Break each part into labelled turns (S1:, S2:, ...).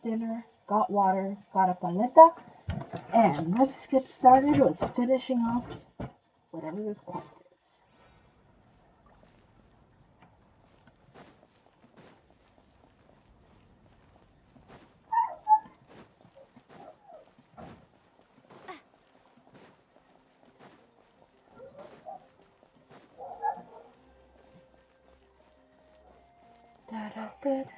S1: dinner, got water, got a paleta, and let's get started with finishing off whatever this quest is. Da, da, da, da.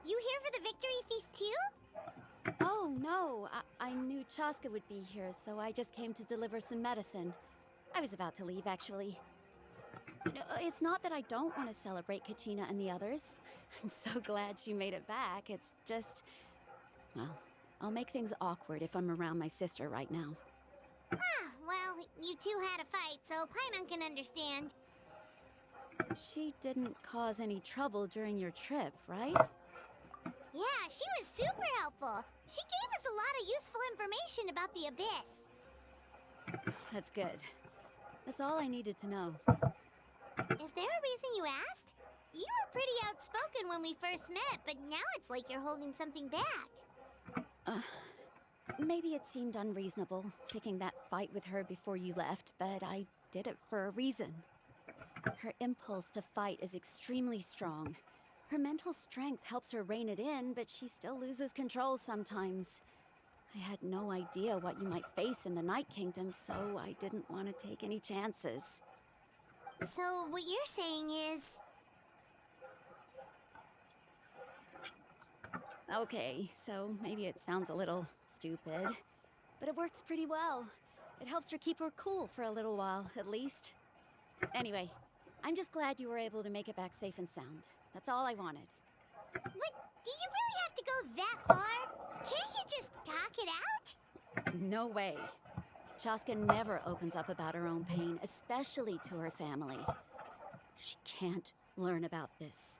S2: You here for the victory feast too?
S3: Oh, no. I knew Chaska would be here, so I just came to deliver some medicine. I was about to leave, actually. It's not that I don't want to celebrate Kachina and the others. I'm so glad she made it back. It's just... well, I'll make things awkward if I'm around my sister right now.
S2: Ah, well, you two had a fight, so Paimon can understand.
S3: She didn't cause any trouble during your trip, right?
S2: Yeah, she was super helpful. She gave us a lot of useful information about the Abyss.
S3: That's good. That's all I needed to know.
S2: Is there a reason you asked? You were pretty outspoken when we first met, but now it's like you're holding something back.
S3: Maybe it seemed unreasonable, picking that fight with her before you left, but I did it for a reason. Her impulse to fight is extremely strong. Her mental strength helps her rein it in, but she still loses control sometimes. I had no idea what you might face in the Night Kingdom, so I didn't want to take any chances.
S2: So what you're saying is...
S3: Okay, so maybe it sounds a little stupid, but it works pretty well. It helps her keep her cool for a little while, at least. Anyway, I'm just glad you were able to make it back safe and sound. That's all I wanted.
S2: But do you really have to go that far? Can't you just talk it out?
S3: No way. Chaska never opens up about her own pain, especially to her family. She can't learn about this,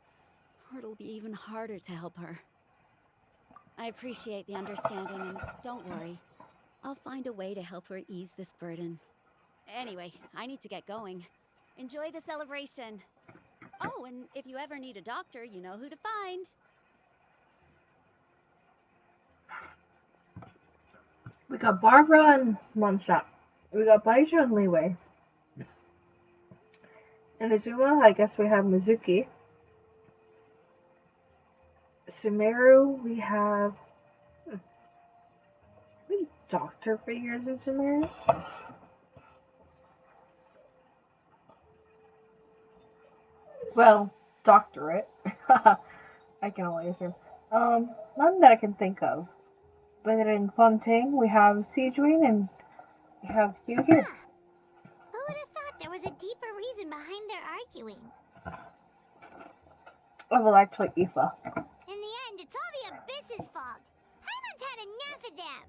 S3: or it'll be even harder to help her. I appreciate the understanding, and don't worry. I'll find a way to help her ease this burden. Anyway, I need to get going. Enjoy the celebration. Oh, and if you ever need a doctor, you know who to find.
S1: We got Barbara and Monsa. We got Baiju and Leeway. In Azuma, I guess we have Mizuki. Sumeru, we have... How many doctor figures in Sumeru? Well, doctorate. I can only assume. None that I can think of. But in Fontaine, we have Siegewing and we have you here.
S2: Who would have thought there was a deeper reason behind their arguing?
S1: Oh, well, actually, Aoife.
S2: In the end, it's all the Abyss's fault. Paimon's had enough of them.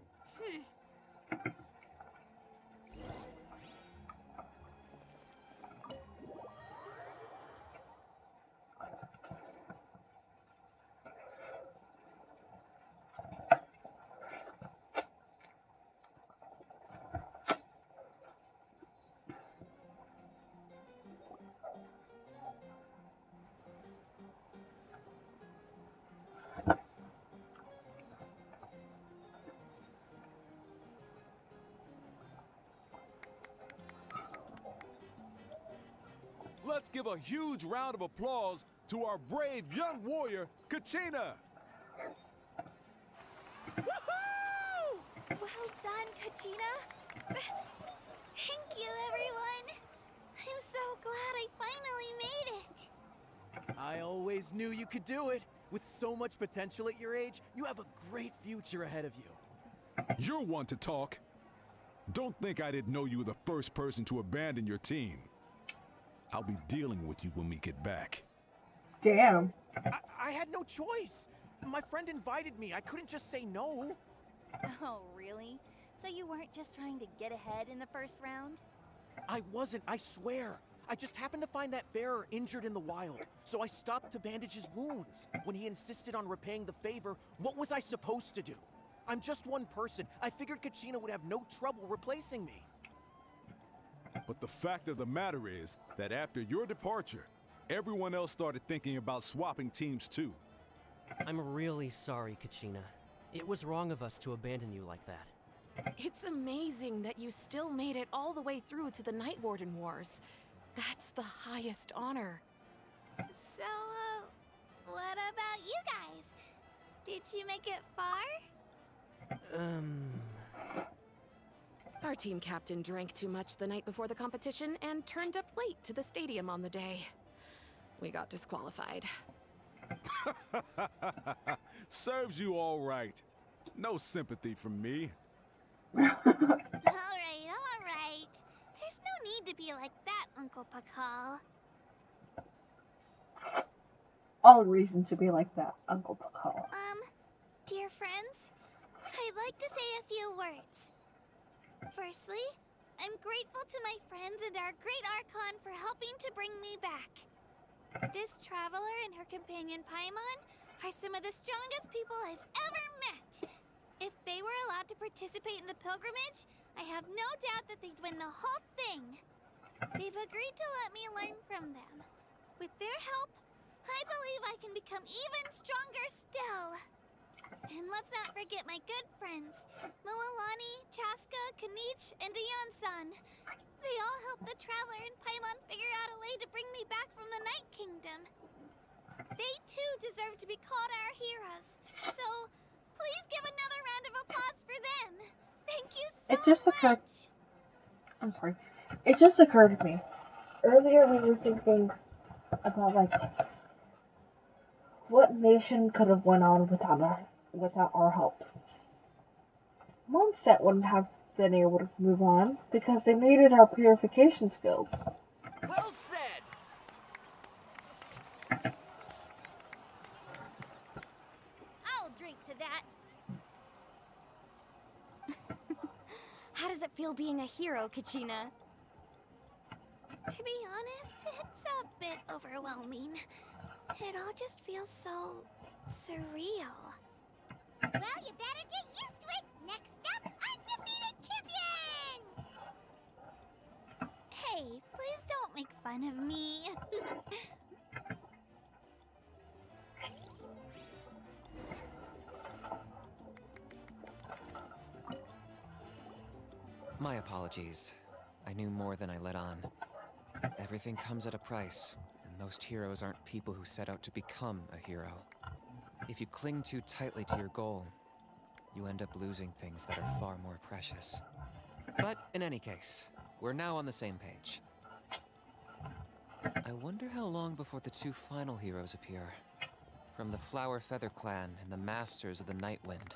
S4: Let's give a huge round of applause to our brave young warrior, Kachina!
S3: Woohoo! Well done, Kachina. Thank you, everyone. I'm so glad I finally made it.
S5: I always knew you could do it. With so much potential at your age, you have a great future ahead of you.
S4: You're one to talk. Don't think I didn't know you were the first person to abandon your team. I'll be dealing with you when we get back.
S1: Damn.
S5: I had no choice. My friend invited me. I couldn't just say no.
S6: Oh, really? So you weren't just trying to get ahead in the first round?
S5: I wasn't, I swear. I just happened to find that bearer injured in the wild, so I stopped to bandage his wounds. When he insisted on repaying the favor, what was I supposed to do? I'm just one person. I figured Kachina would have no trouble replacing me.
S4: But the fact of the matter is that after your departure, everyone else started thinking about swapping teams too.
S7: I'm really sorry, Kachina. It was wrong of us to abandon you like that.
S8: It's amazing that you still made it all the way through to the Night Warden Wars. That's the highest honor.
S2: So, what about you guys? Did you make it far?
S8: Our team captain drank too much the night before the competition and turned up late to the stadium on the day. We got disqualified.
S4: Serves you all right. No sympathy from me.
S2: Alright. There's no need to be like that, Uncle Pakal.
S1: All reason to be like that, Uncle Pakal.
S2: Dear friends, I'd like to say a few words. Firstly, I'm grateful to my friends and our great Archon for helping to bring me back. This traveler and her companion Paimon are some of the strongest people I've ever met. If they were allowed to participate in the pilgrimage, I have no doubt that they'd win the whole thing. They've agreed to let me learn from them. With their help, I believe I can become even stronger still. And let's not forget my good friends, Moalani, Chaska, Kanich, and Dion-san. They all helped the Traveler and Paimon figure out a way to bring me back from the Night Kingdom. They too deserve to be called our heroes. So, please give another round of applause for them. Thank you so much.
S1: I'm sorry. It just occurred to me. Earlier we were thinking about like what nation could have went on without our help. Mondstadt wouldn't have been able to move on because they needed our purification skills.
S5: Well said!
S6: I'll drink to that.
S2: How does it feel being a hero, Kachina? To be honest, it's a bit overwhelming. It all just feels so surreal. Well, you better get used to it. Next up, undefeated champion! Hey, please don't make fun of me.
S9: My apologies. I knew more than I let on. Everything comes at a price, and most heroes aren't people who set out to become a hero. If you cling too tightly to your goal, you end up losing things that are far more precious. But in any case, we're now on the same page. I wonder how long before the two final heroes appear. From the Flower Feather Clan and the Masters of the Night Wind.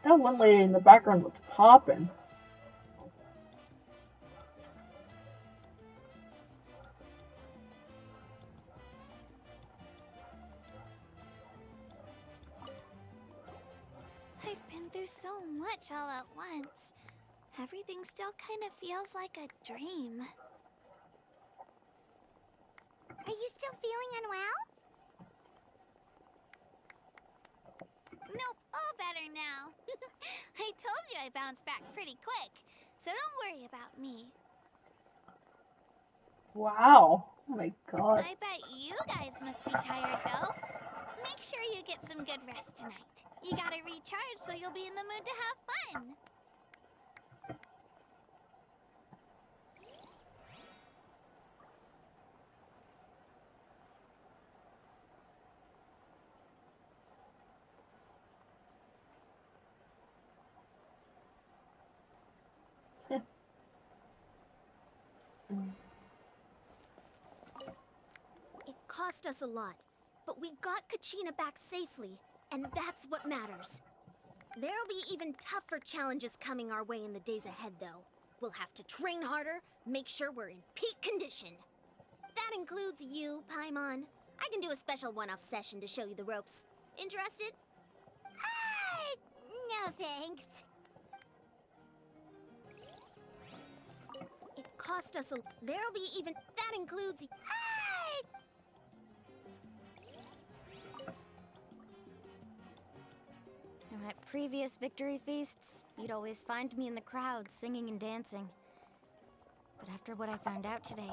S1: That one lady in the background was popping.
S2: I've been through so much all at once. Everything still kind of feels like a dream. Are you still feeling unwell? Nope, all better now. I told you I bounced back pretty quick, so don't worry about me.
S1: Wow. Oh my god.
S2: I bet you guys must be tired though. Make sure you get some good rest tonight. You gotta recharge so you'll be in the mood to have fun.
S10: It cost us a lot, but we got Kachina back safely, and that's what matters. There'll be even tougher challenges coming our way in the days ahead, though. We'll have to train harder, make sure we're in peak condition. That includes you, Paimon. I can do a special one-off session to show you the ropes. Interested?
S2: No thanks.
S10: It cost us a... There'll be even... That includes...
S2: At previous victory feasts, you'd always find me in the crowd singing and dancing. But after what I found out today,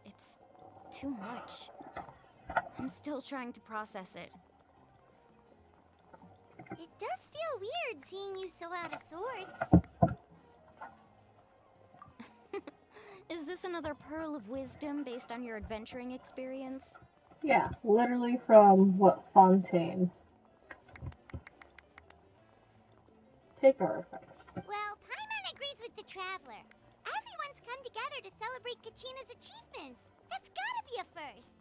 S2: it's too much. I'm still trying to process it.
S10: It does feel weird seeing you so out of sorts.
S2: Is this another pearl of wisdom based on your adventuring experience?
S1: Yeah, literally from what Fontaine? Take our effects.
S2: Well, Paimon agrees with the Traveler. Everyone's come together to celebrate Kachina's achievements. That's gotta be a first.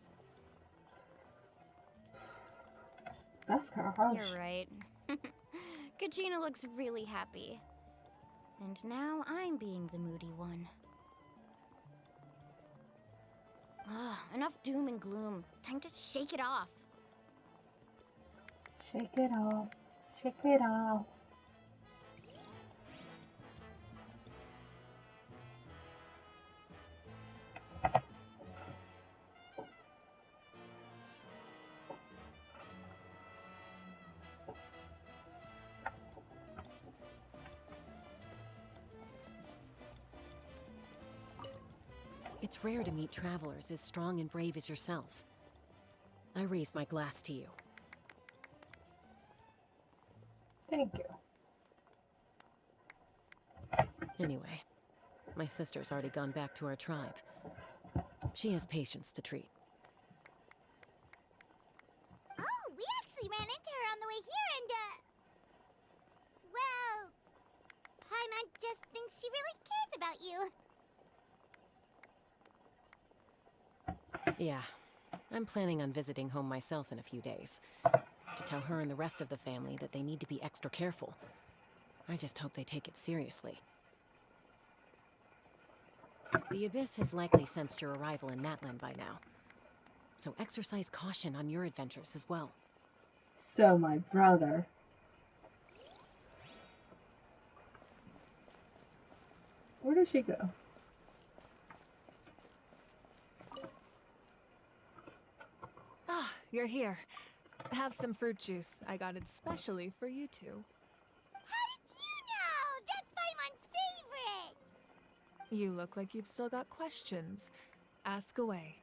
S1: That's kind of harsh.
S2: You're right. Kachina looks really happy. And now I'm being the moody one. Enough doom and gloom. Time to shake it off.
S1: Shake it off. Shake it off.
S11: It's rare to meet travelers as strong and brave as yourselves. I raise my glass to you.
S1: Thank you.
S11: Anyway, my sister's already gone back to our tribe. She has patients to treat.
S2: Oh, we actually ran into her on the way here and, well, Paimon just thinks she really cares about you.
S11: Yeah, I'm planning on visiting home myself in a few days. To tell her and the rest of the family that they need to be extra careful. I just hope they take it seriously. The Abyss has likely sensed your arrival in Natlan by now. So exercise caution on your adventures as well.
S1: So, my brother. Where did she go?
S12: Ah, you're here. Have some fruit juice. I got it specially for you two.
S2: How did you know? That's Paimon's favorite!
S12: You look like you've still got questions. Ask away.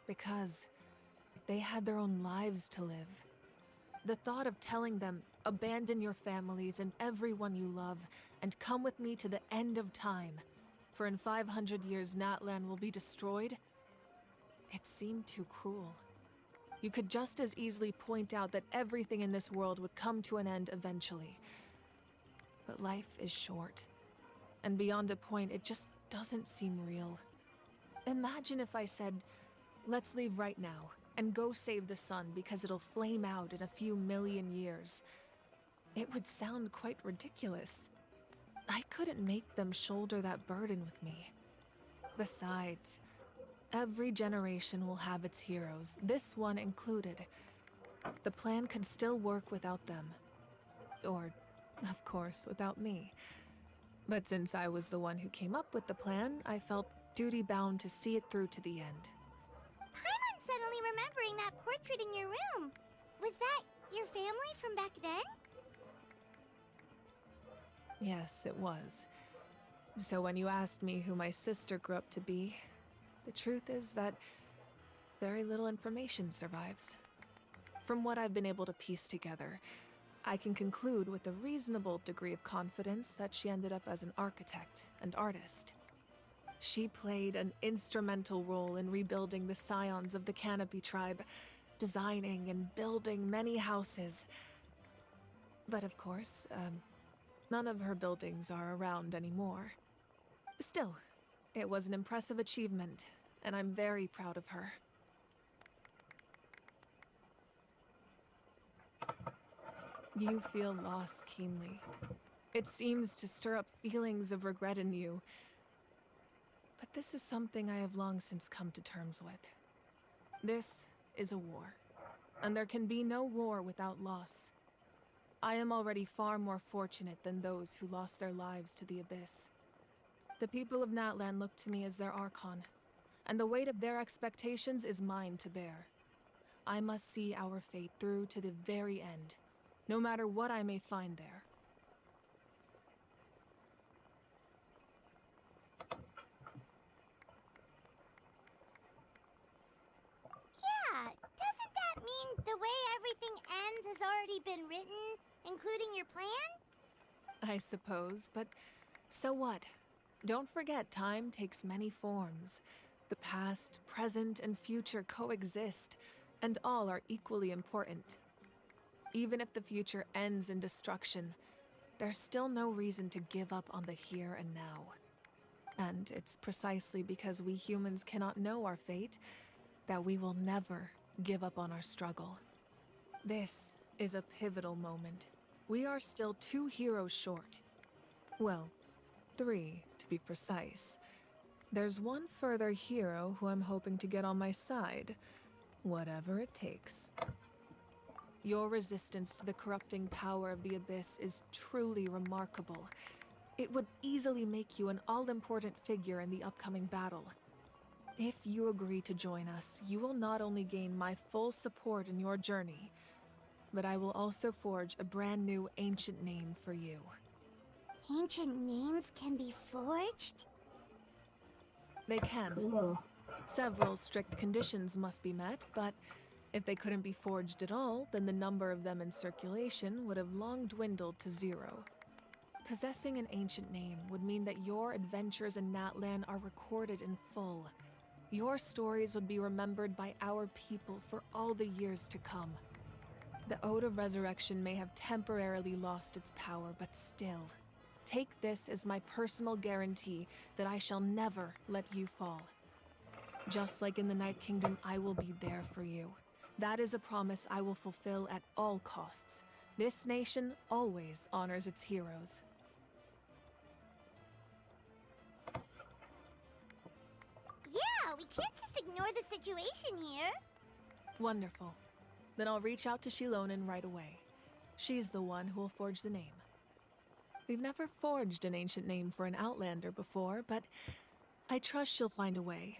S12: Because they had their own lives to live. The thought of telling them, abandon your families and everyone you love, and come with me to the end of time, for in 500 years Natlan will be destroyed, it seemed too cruel. You could just as easily point out that everything in this world would come to an end eventually. But life is short, and beyond a point, it just doesn't seem real. Imagine if I said, let's leave right now, and go save the sun because it'll flame out in a few million years. It would sound quite ridiculous. I couldn't make them shoulder that burden with me. Besides, every generation will have its heroes, this one included. The plan could still work without them. Or, of course, without me. But since I was the one who came up with the plan, I felt duty-bound to see it through to the end.
S2: Paimon's suddenly remembering that portrait in your room. Was that your family from back then?
S12: Yes, it was. So when you asked me who my sister grew up to be, the truth is that very little information survives. From what I've been able to piece together, I can conclude with a reasonable degree of confidence that she ended up as an architect and artist. She played an instrumental role in rebuilding the scions of the Canopy tribe, designing and building many houses. But of course, none of her buildings are around anymore. Still, it was an impressive achievement, and I'm very proud of her. You feel loss keenly. It seems to stir up feelings of regret in you. But this is something I have long since come to terms with. This is a war, and there can be no war without loss. I am already far more fortunate than those who lost their lives to the Abyss. The people of Natlan look to me as their Archon, and the weight of their expectations is mine to bear. I must see our fate through to the very end, no matter what I may find there.
S2: Yeah, doesn't that mean the way everything ends has already been written, including your plan?
S12: I suppose, but so what? Don't forget, time takes many forms. The past, present, and future coexist, and all are equally important. Even if the future ends in destruction, there's still no reason to give up on the here and now. And it's precisely because we humans cannot know our fate that we will never give up on our struggle. This is a pivotal moment. We are still 2 heroes short. Well, 3 to be precise. There's one further hero who I'm hoping to get on my side, whatever it takes. Your resistance to the corrupting power of the Abyss is truly remarkable. It would easily make you an all-important figure in the upcoming battle. If you agree to join us, you will not only gain my full support in your journey, but I will also forge a brand new ancient name for you.
S2: Ancient names can be forged?
S12: They can.
S1: Cool.
S12: Several strict conditions must be met, but if they couldn't be forged at all, then the number of them in circulation would have long dwindled to 0. Possessing an ancient name would mean that your adventures in Natlan are recorded in full. Your stories would be remembered by our people for all the years to come. The Ode of Resurrection may have temporarily lost its power, but still, take this as my personal guarantee that I shall never let you fall. Just like in the Night Kingdom, I will be there for you. That is a promise I will fulfill at all costs. This nation always honors its heroes.
S2: Yeah, we can't just ignore the situation here.
S12: Wonderful. Then I'll reach out to Shilonen right away. She's the one who will forge the name. We've never forged an ancient name for an Outlander before, but I trust she'll find a way.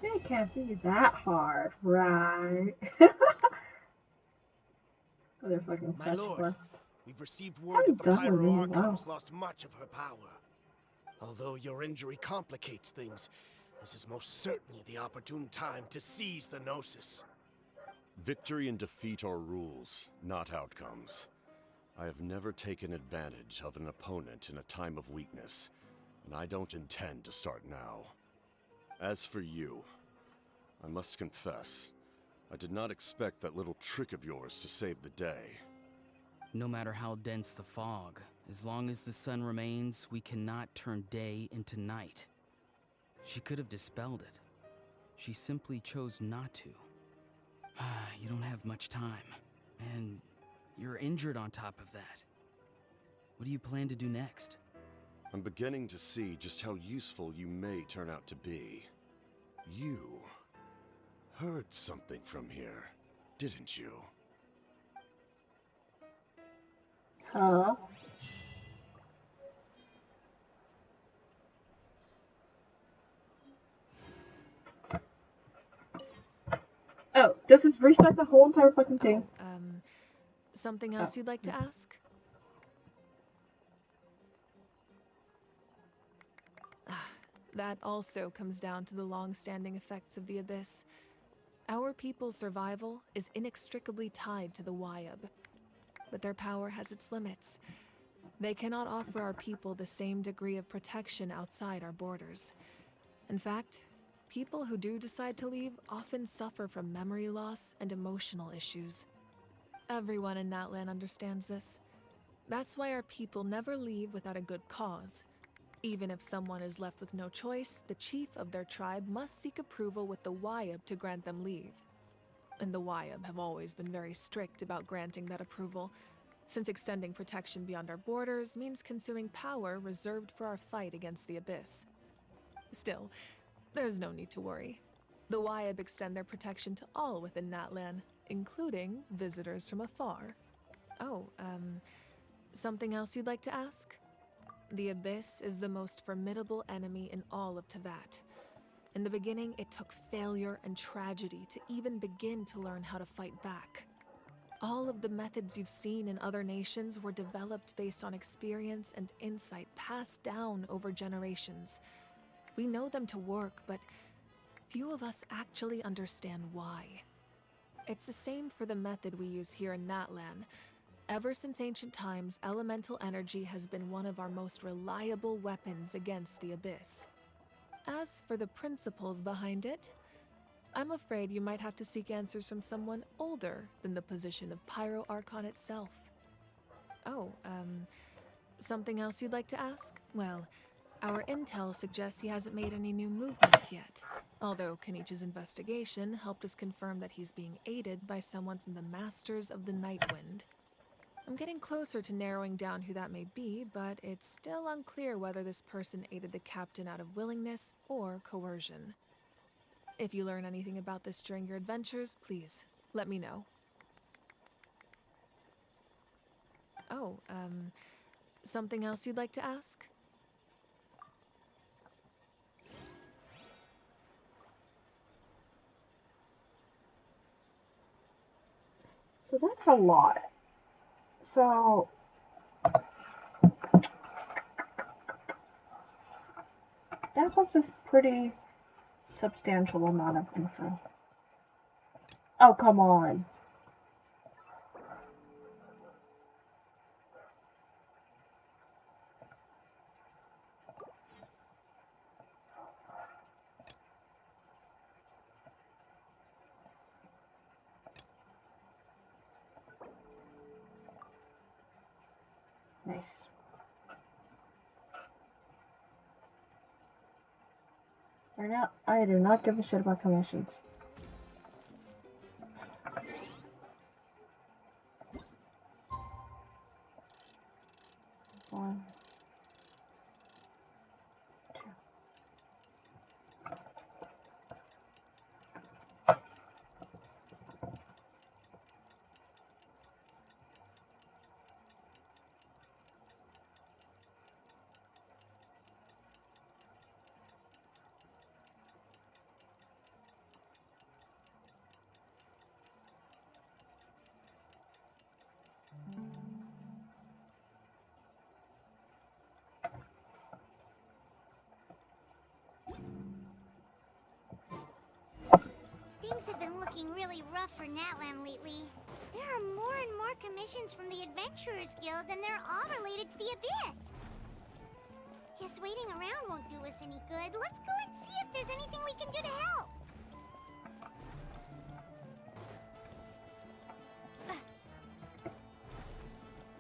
S1: It can't be that hard, right? Other fucking
S5: My
S1: fetch
S5: lord,
S1: quest.
S5: we've received
S1: I
S5: word
S1: haven't
S5: that the
S1: done one in a
S5: Pyro
S1: while.
S5: Archon has lost much of her power. Although your injury complicates things, this is most certainly the opportune time to seize the Gnosis.
S13: Victory and defeat are rules, not outcomes. I have never taken advantage of an opponent in a time of weakness, and I don't intend to start now. As for you, I must confess, I did not expect that little trick of yours to save the day.
S14: No matter how dense the fog, as long as the sun remains, we cannot turn day into night. She could have dispelled it. She simply chose not to. You don't have much time, and you're injured on top of that. What do you plan to do next?
S13: I'm beginning to see just how useful you may turn out to be. You heard something from here, didn't you?
S1: Huh? Oh, does this restart the whole entire fucking thing?
S12: Something else you'd like to ask? That also comes down to the long-standing effects of the Abyss. Our people's survival is inextricably tied to the Wyab, but their power has its limits. They cannot offer our people the same degree of protection outside our borders. In fact, people who do decide to leave often suffer from memory loss and emotional issues. Everyone in Natlan understands this. That's why our people never leave without a good cause. Even if someone is left with no choice, the chief of their tribe must seek approval with the Wyab to grant them leave. and the YAB have always been very strict about granting that approval, since extending protection beyond our borders means consuming power reserved for our fight against the Abyss. Still, there's no need to worry. The YAB extend their protection to all within Natlan, including visitors from afar. Oh, something else you'd like to ask? The Abyss is the most formidable enemy in all of Teyvat. In the beginning, it took failure and tragedy to even begin to learn how to fight back. All of the methods you've seen in other nations were developed based on experience and insight passed down over generations. We know them to work, but few of us actually understand why. It's the same for the method we use here in Natlan. Ever since ancient times, elemental energy has been one of our most reliable weapons against the Abyss. As for the principles behind it, I'm afraid you might have to seek answers from someone older than the position of Pyro Archon itself. Oh, something else you'd like to ask? Well, our intel suggests he hasn't made any new movements yet, although Kenichi's investigation helped us confirm that he's being aided by someone from the Masters of the Nightwind. I'm getting closer to narrowing down who that may be, but it's still unclear whether this person aided the captain out of willingness or coercion. If you learn anything about this during your adventures, please let me know. Oh, something else you'd like to ask?
S1: So that's a lot. So that was this pretty substantial amount of info. Oh, come on. Nice. Right now, I do not give a shit about commissions. One.
S2: Things have been looking really rough for Natlan lately. There are more and more commissions from the Adventurers Guild, and they're all related to the Abyss. Just waiting around won't do us any good. Let's go and see if there's anything we can do to help.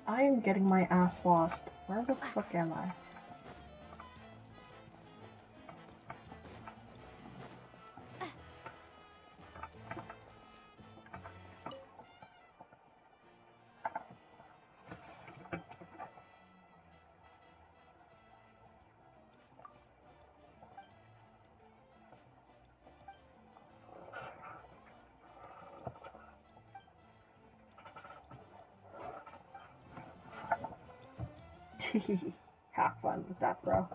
S1: I am getting my ass lost. Where the fuck am I? Have fun with that, bro.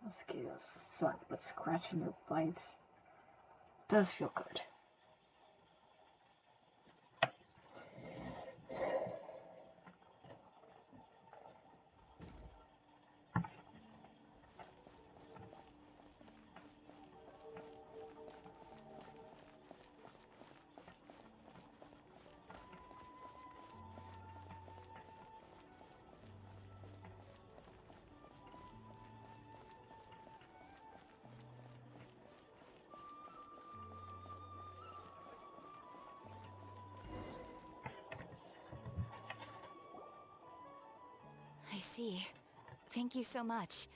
S1: Mosquitoes suck, but scratching their bites does feel good.
S6: I see. Thank you so much.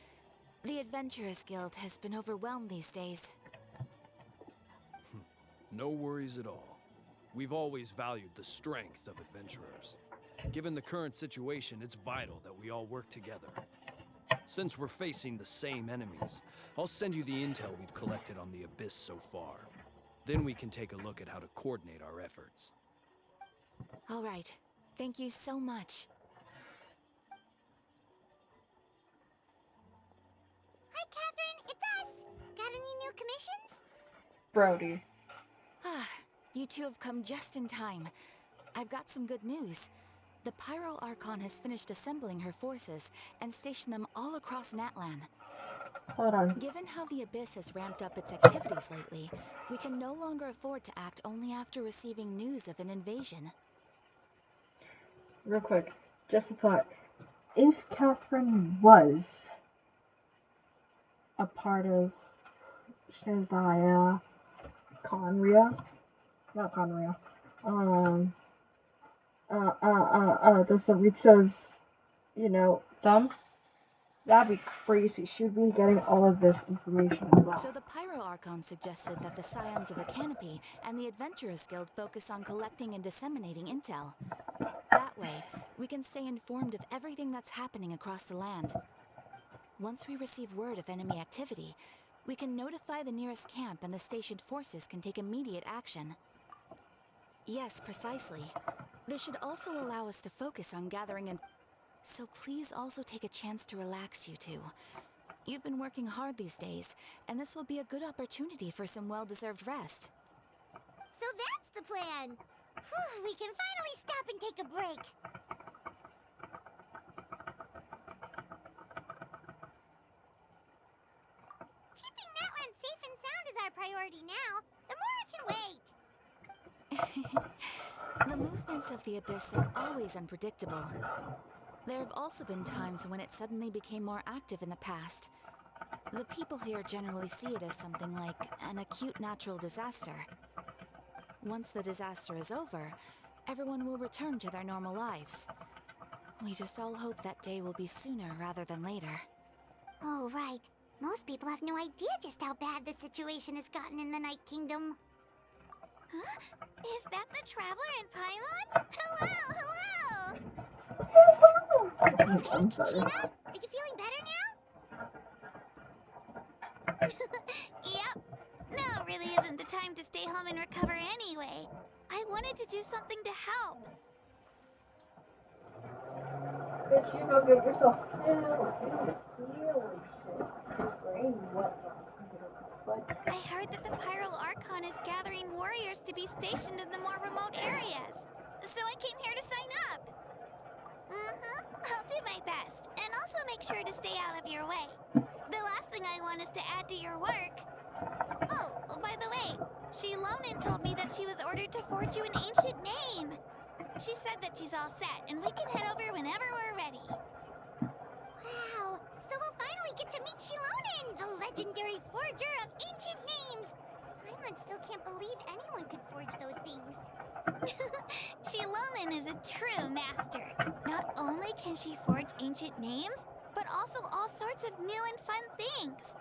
S6: The Adventurers Guild has been overwhelmed these days.
S15: No worries at all. We've always valued the strength of adventurers. Given the current situation, it's vital that we all work together. Since we're facing the same enemies, I'll send you the intel we've collected on the Abyss so far. Then we can take a look at how to coordinate our efforts.
S6: All right. Thank you so much.
S2: Hi, Catherine. It's us. Got any new commissions?
S1: Brody.
S6: Ah, you two have come just in time. I've got some good news. The Pyro Archon has finished assembling her forces and stationed them all across Natlan.
S1: Hold on.
S6: Given how the Abyss has ramped up its activities lately, we can no longer afford to act only after receiving news of an invasion.
S1: Real quick, just a thought. If Catherine was a part of Shazaya Conria, not Conria, the Saritsa's, thumb, that'd be crazy. She'd be getting all of this information as well.
S6: So the Pyro Archon suggested that the Scions of the Canopy and the Adventurers Guild focus on collecting and disseminating intel. That way, we can stay informed of everything that's happening across the land. Once we receive word of enemy activity, we can notify the nearest camp and the stationed forces can take immediate action. Yes, precisely. This should also allow us to focus on gathering So please also take a chance to relax, you two. You've been working hard these days, and this will be a good opportunity for some well-deserved rest.
S2: So that's the plan. Whew, we can finally stop and take a break. Keeping Natlan safe and sound is our priority now. The more can wait.
S6: The movements of the Abyss are always unpredictable. There have also been times when it suddenly became more active in the past. The people here generally see it as something like an acute natural disaster. Once the disaster is over, everyone will return to their normal lives. We just all hope that day will be sooner rather than later.
S2: Oh, right. Most people have no idea just how bad the situation has gotten in the Night Kingdom.
S10: Huh? Is that the Traveler and Paimon? Hello, hello!
S2: Hey, Kachina! Are you feeling better now?
S10: Yep. Now really isn't the time to stay home and recover anyway. I wanted to do something to help.
S1: Bitch, you go get yourself healing shit. Your brain
S10: I heard that the Pyro Archon is gathering warriors to be stationed in the more remote areas. So I came here to sign up. I'll do my best, and also make sure to stay out of your way. The last thing I want is to add to your work. Oh, by the way, Shilonin told me that she was ordered to forge you an ancient name. She said that she's all set, and we can head over whenever we're ready.
S2: Wow, so we'll finally get to meet Shilonin, the legendary forger of ancient names. Paimon still can't believe anyone could forge those things.
S10: Shilonin is a true master. Not only can she forge ancient names, but also all sorts of new and fun things.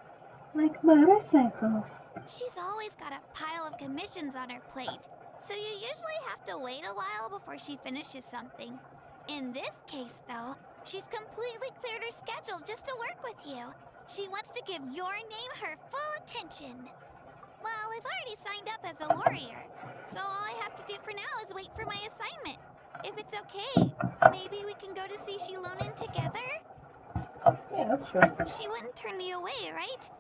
S1: Like motorcycles.
S10: She's always got a pile of commissions on her plate, so you usually have to wait a while before she finishes something. In this case, though, she's completely cleared her schedule just to work with you. She wants to give your name her full attention. Well, I've already signed up as a warrior, so all I have to do for now is wait for my assignment. If it's okay, maybe we can go to see Shilonin together?
S1: Yeah, that's true.
S10: She wouldn't turn me away, right?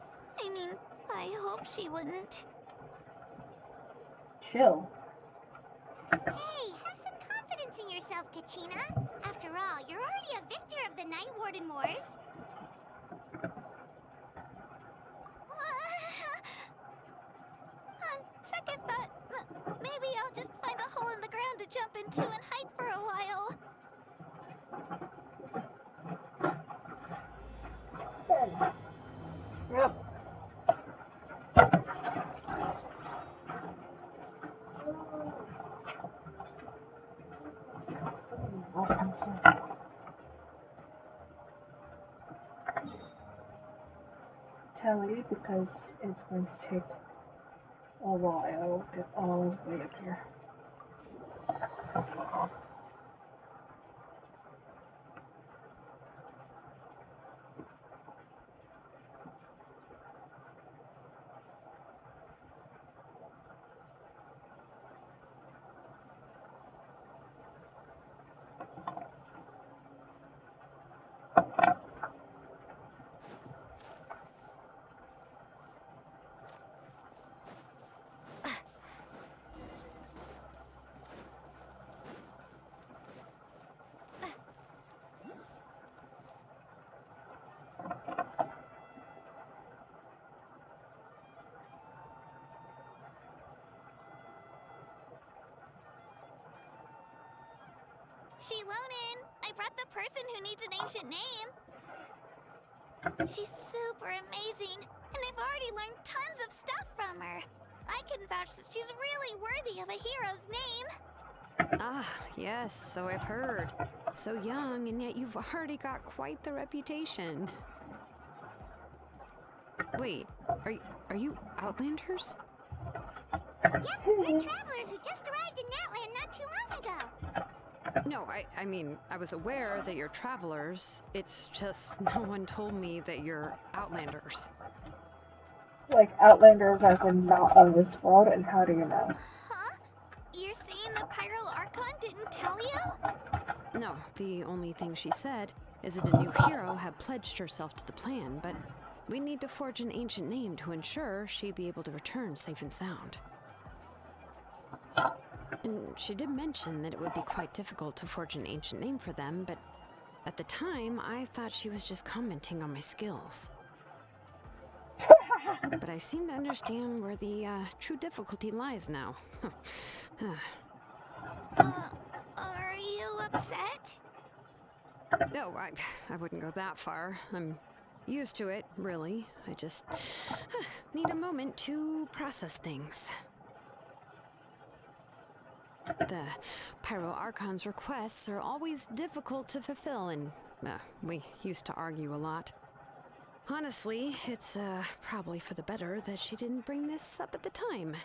S10: I mean, I hope she wouldn't.
S1: Chill.
S2: Hey, have some confidence in yourself, Kachina. After all, you're already a victor of the Night Warden Wars.
S10: On second thought, maybe I'll just find a hole in the ground to jump into and hide for a while.
S1: Yep. tell you because it's going to take a while to get all this way up here.
S2: Shilonin, I brought the person who needs an ancient name. She's super amazing, and I've already learned tons of stuff from her. I can vouch that she's really worthy of a hero's name.
S16: Ah, yes, so I've heard. So young, and yet you've already got quite the reputation. Wait, are you Outlanders?
S10: Yep, we're travelers who just arrived in Natlan not too long ago.
S16: No, I mean, I was aware that you're travelers. It's just no one told me that you're Outlanders.
S1: Like Outlanders as in not of this world, and how do you know?
S2: Huh? You're saying the Pyro Archon didn't tell you?
S16: No, the only thing she said is that a new hero had pledged herself to the plan, but we need to forge an ancient name to ensure she'd be able to return safe and sound. And she did mention that it would be quite difficult to forge an ancient name for them, but at the time, I thought she was just commenting on my skills. But I seem to understand where the true difficulty lies now.
S2: Are you upset?
S16: No, I wouldn't go that far. I'm used to it, really. I just need a moment to process things. The Pyro Archon's requests are always difficult to fulfill, and we used to argue a lot. Honestly, it's probably for the better that she didn't bring this up at the time.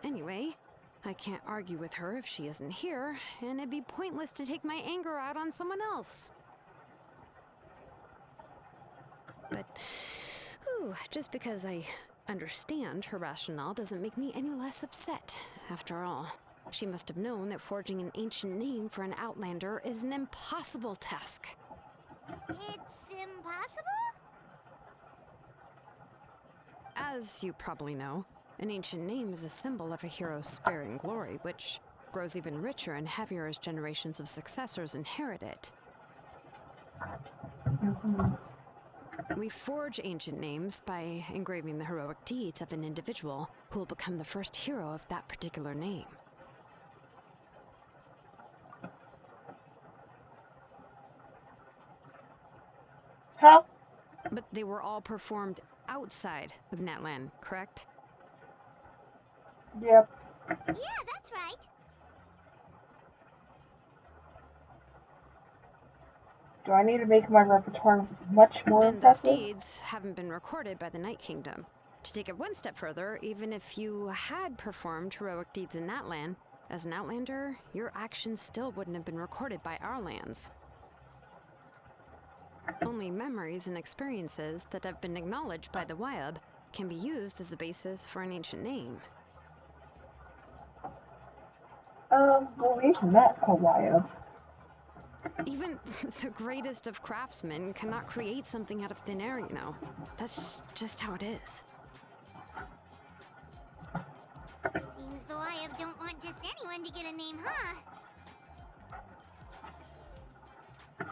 S16: Anyway, I can't argue with her if she isn't here, and it'd be pointless to take my anger out on someone else. But, just because I understand her rationale doesn't make me any less upset. After all, she must have known that forging an ancient name for an Outlander is an impossible task.
S10: It's impossible?
S16: As you probably know, an ancient name is a symbol of a hero's spirit and glory, which grows even richer and heavier as generations of successors inherit it. We forge ancient names by engraving the heroic deeds of an individual who will become the first hero of that particular name.
S1: Huh?
S16: But they were all performed outside of Natlan, correct?
S1: Yep.
S10: Yeah, that's right.
S1: Do I need to make my repertoire much more
S16: Then
S1: impressive?
S16: those deeds haven't been recorded by the Night Kingdom. To take it one step further, even if you had performed heroic deeds in Natlan, as an Outlander, your actions still wouldn't have been recorded by our lands. Only memories and experiences that have been acknowledged by the Wyab can be used as a basis for an ancient name.
S1: Well, we've met a Wyab.
S16: Even the greatest of craftsmen cannot create something out of thin air, you know. That's just how it is.
S10: Seems the Wyab don't want just anyone to get a name, huh?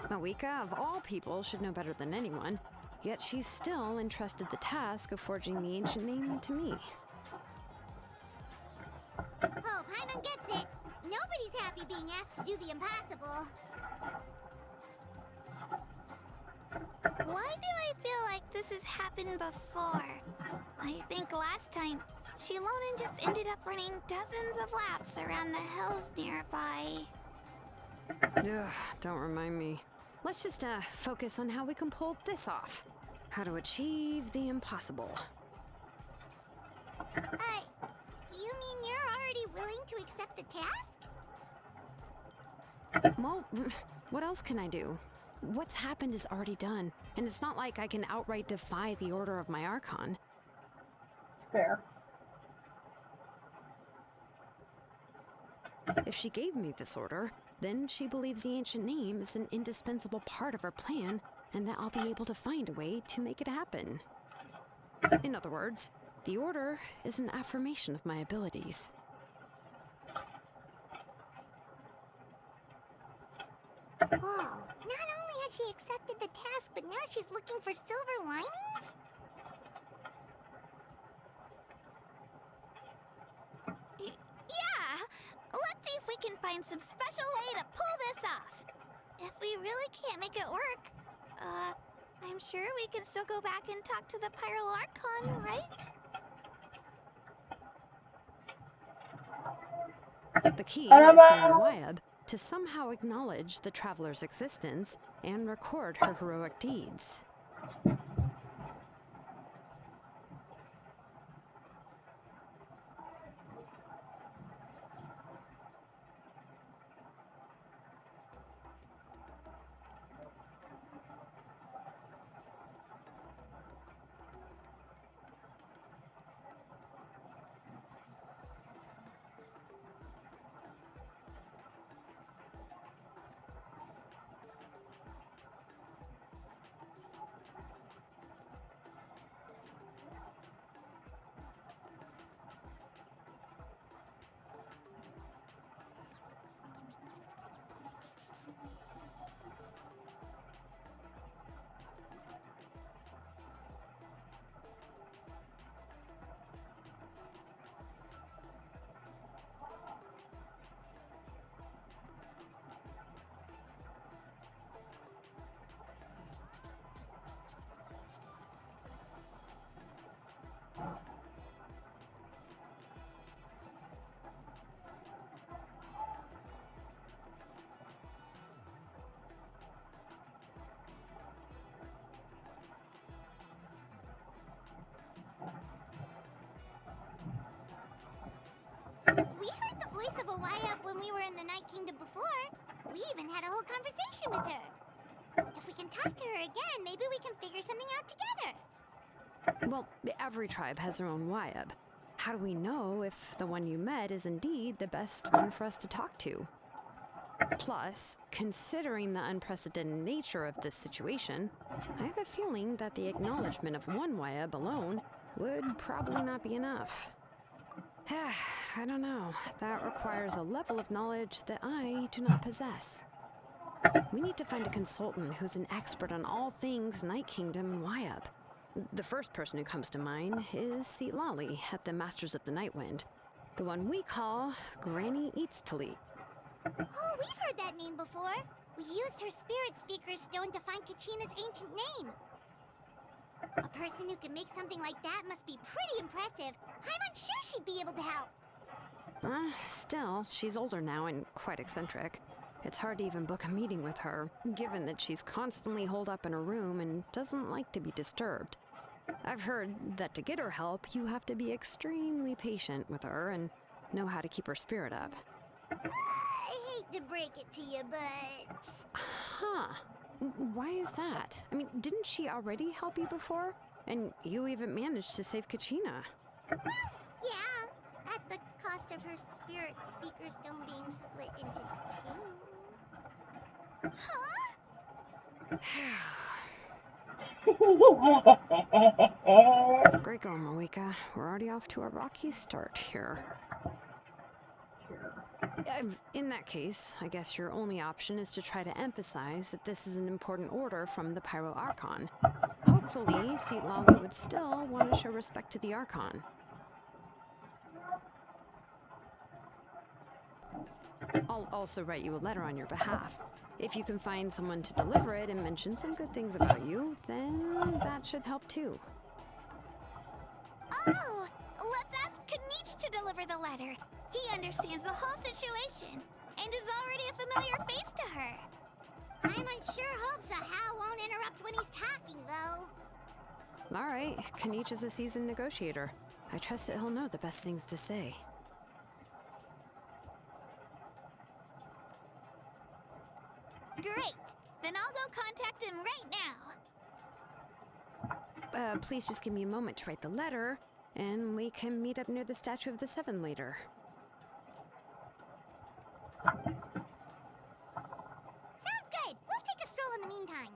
S16: Mawika, of all people, should know better than anyone. Yet she's still entrusted the task of forging the ancient name to me.
S10: Oh, Paimon gets it. Nobody's happy being asked to do the impossible.
S2: Why do I feel like this has happened before? I think last time, Shilonin just ended up running dozens of laps around the hills nearby.
S16: Ugh, don't remind me. let's just focus on how we can pull this off. How to achieve the impossible.
S10: You mean you're already willing to accept the task?
S16: Well, what else can I do? What's happened is already done, and it's not like I can outright defy the order of my Archon.
S1: Fair.
S16: If she gave me this order, then she believes the ancient name is an indispensable part of her plan, and that I'll be able to find a way to make it happen. In other words, the order is an affirmation of my abilities.
S10: Whoa, not only has she accepted the task, but now she's looking for silver linings? Yeah! Let's see if we can find some special way to pull this off. If we really can't make it work, I'm sure we can still go back and talk to the Pyro Archon, right?
S16: The key is getting Wyab to somehow acknowledge the traveler's existence and record her heroic deeds.
S10: We heard the voice of a Wyab when we were in the Night Kingdom before. We even had a whole conversation with her. If we can talk to her again, maybe we can figure something out together.
S16: Well, every tribe has their own Wyab. How do we know if the one you met is indeed the best one for us to talk to? Plus, considering the unprecedented nature of this situation, I have a feeling that the acknowledgement of one Wyab alone would probably not be enough. I don't know. That requires a level of knowledge that I do not possess. We need to find a consultant who's an expert on all things Night Kingdom and Wyab. The first person who comes to mind is Seatlali at the Masters of the Nightwind, the one we call Granny Eatstali.
S10: Oh, we've heard that name before. We used her Spirit Speaker stone to find Kachina's ancient name. A person who can make something like that must be pretty impressive. I'm unsure she'd be able to help.
S16: Still, she's older now and quite eccentric. It's hard to even book a meeting with her, given that she's constantly holed up in her room and doesn't like to be disturbed. I've heard that to get her help, you have to be extremely patient with her and know how to keep her spirit up.
S10: I hate to break it to you, but...
S16: Huh. Why is that? I mean, didn't she already help you before? And you even managed to save Kachina.
S10: Yeah, at the cost of her Spirit Speaker stone being split into two. Huh?
S16: Great going, Moeka. We're already off to a rocky start here. In that case, I guess your only option is to try to emphasize that this is an important order from the Pyro Archon. Hopefully, Seatlali would still want to show respect to the Archon. I'll also write you a letter on your behalf. If you can find someone to deliver it and mention some good things about you, then that should help too.
S10: Oh! Let's ask Kanich to deliver the letter. He understands the whole situation, and is already a familiar face to her. I'm unsure hopes a Hal won't interrupt when he's talking, though.
S16: Alright, Kanich is a seasoned negotiator. I trust that he'll know the best things to say.
S10: Great! Then I'll go contact him right now.
S16: Please just give me a moment to write the letter, and we can meet up near the Statue of the Seven later.
S10: Sounds good! We'll take a stroll in the meantime.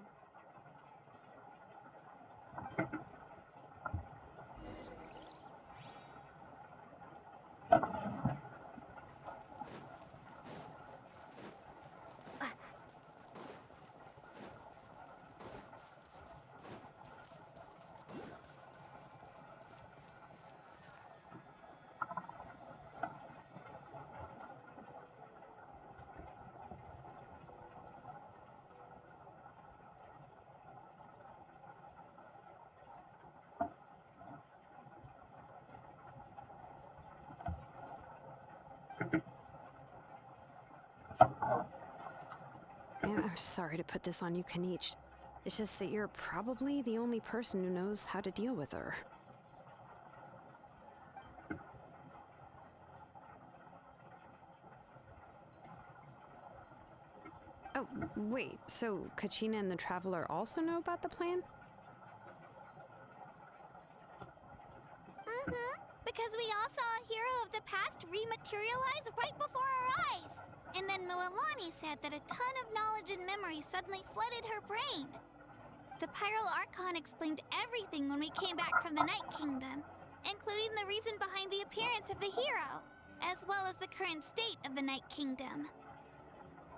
S16: I'm sorry to put this on you, Kanich. It's just that you're probably the only person who knows how to deal with her. Oh, wait, so Kachina and the Traveler also know about the plan?
S10: Because we all saw a hero of the past rematerialize right before our eyes. And then Mualani said that a ton of knowledge and memory suddenly flooded her brain. The Pyro Archon explained everything when we came back from the Night Kingdom, including the reason behind the appearance of the hero, as well as the current state of the Night Kingdom.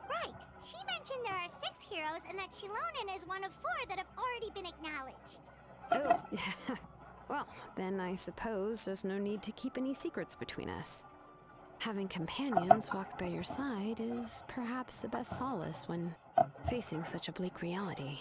S2: Right. She mentioned there are 6 heroes and that Shilonen is one of 4 that have already been acknowledged.
S16: Oh, well, then I suppose there's no need to keep any secrets between us. Having companions walk by your side is perhaps the best solace when facing such a bleak reality.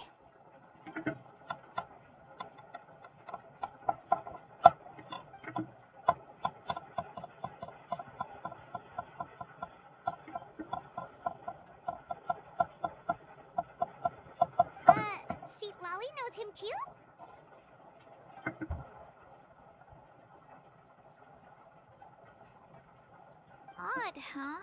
S2: See, Lolly knows him too?
S10: Odd, huh?